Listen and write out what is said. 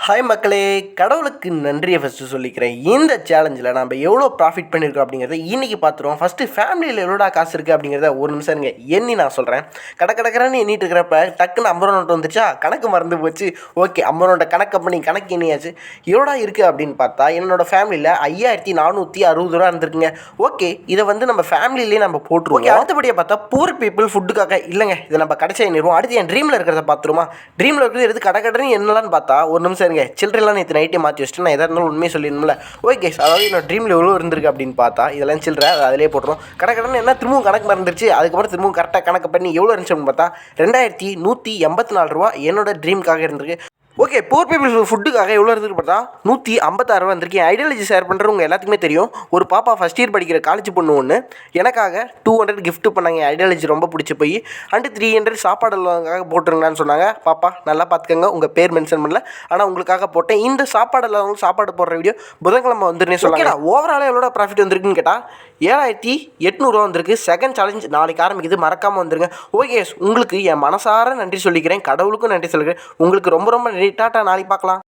Hi மக்களே, கடவுளுக்கு நன்றியை ஃபஸ்ட்டு சொல்லிக்கிறேன். இந்த சேலஞ்சில் நம்ம எவ்வளோ ப்ராஃபிட் பண்ணியிருக்கோம் அப்படிங்கிறத இன்றைக்கி பார்த்துருவோம். ஃபஸ்ட்டு ஃபேமிலியில் எவ்வளோடா காசு இருக்குது அப்படிங்கிறத ஒரு நிமிஷம் இருங்க எண்ணி நான் சொல்கிறேன். கடற்கடன்னு எண்ணிட்டு இருக்கிறப்ப டக்குன்னு 50 நோட்டு வந்துச்சா, கணக்கு மறந்து போச்சு. ஓகே, 50 நோட்டை கணக்கு பண்ணி கணக்கு எண்ணியாச்சு. எவ்வளோடா இருக்குது அப்படின்னு பார்த்தா என்னோடய ஃபேமிலியில் 5460 ரூபா இருந்திருக்குங்க. ஓகே, இதை வந்து நம்ம ஃபேமிலியிலே நம்ம போட்டுருவோம். அடுத்தபடியாக பார்த்தா பூர் பீப்புள் ஃபுட்டுக்காக இல்லைங்க, இதை நம்ம கடைசியாக எண்ணிடுவோம். அடுத்து என் ட்ரீமில் இருக்கிறத பார்த்துருமா. ட்ரீமில் இருக்கிறது எடுத்து கடற்கடன்னு என்னலான்னு பார்த்தா ஒரு நிமிஷம் சில்லறைலாம் நேற்று நைட்டே மாற்றி வச்சுட்டு நான் எதாக இருந்தாலும் உண்மையை சொல்லிடணும்ல. ஓகே, அதாவது என்னோட ட்ரீமில் எவ்வளோ இருந்திருக்கு அப்படின்னு பார்த்தா இதெல்லாம் சில்லறை அதிலே போட்டுரும். கடற்கடன்னு என்ன திரும்பவும் கணக்கு மறந்துருச்சு. அதுக்கப்புறம் திரும்பவும் கரெக்டாக கணக்கு பண்ணி எவ்வளோ இருந்துச்சு அப்படின்னு பார்த்தா 2184 ரூபா என்னோட ட்ரீமுக்காக இருந்திருக்கு. ஓகே, பூர் பீப்புள் ஃபுட்டுக்காக எவ்வளோ இருந்துருக்கு பார்த்தா 156 ரூபா இருந்திருக்கு. ஐடியாலஜி ஷேர் பண்ணுறவங்க எல்லாத்துக்குமே தெரியும். ஒரு பாப்பா ஃபஸ்ட் இயர் படிக்கிற காலேஜ் பொண்ணு ஒன்று எனக்காக 200 கிஃப்ட் பண்ணாங்க. ஐடியாலஜி ரொம்ப பிடிச்சி போய் அண்டு 300 சாப்பாடுக்காக போட்டுருங்கன்னு சொன்னாங்க. பாப்பா நல்லா பார்த்துக்கங்க, உங்கள் பேர் மென்ஷன் பண்ணல, ஆனால் உங்களுக்காக போட்டேன். இந்த சாப்பாடு சாப்பாடு போடுற வீடியோ புதன்கிழமை வந்துருன்னே சொல்லுங்க. ஓவராலாக எவ்வளோ ப்ராஃபிட் வந்திருக்குன்னு கேட்டால் 7800 ரூபா வந்திருக்கு. செகண்ட் சேலஞ்ச் நாளைக்கு ஆரம்பிக்குது, மறக்காமல் வந்துருங்க. ஓகே, உங்களுக்கு என் மனசார நன்றி சொல்லிக்கிறேன், கடவுளுக்கும் நன்றி சொல்லிக்கிறேன். உங்களுக்கு ரொம்ப ரொம்ப டாட்டா, நாளைக்கு பார்க்கலாம்.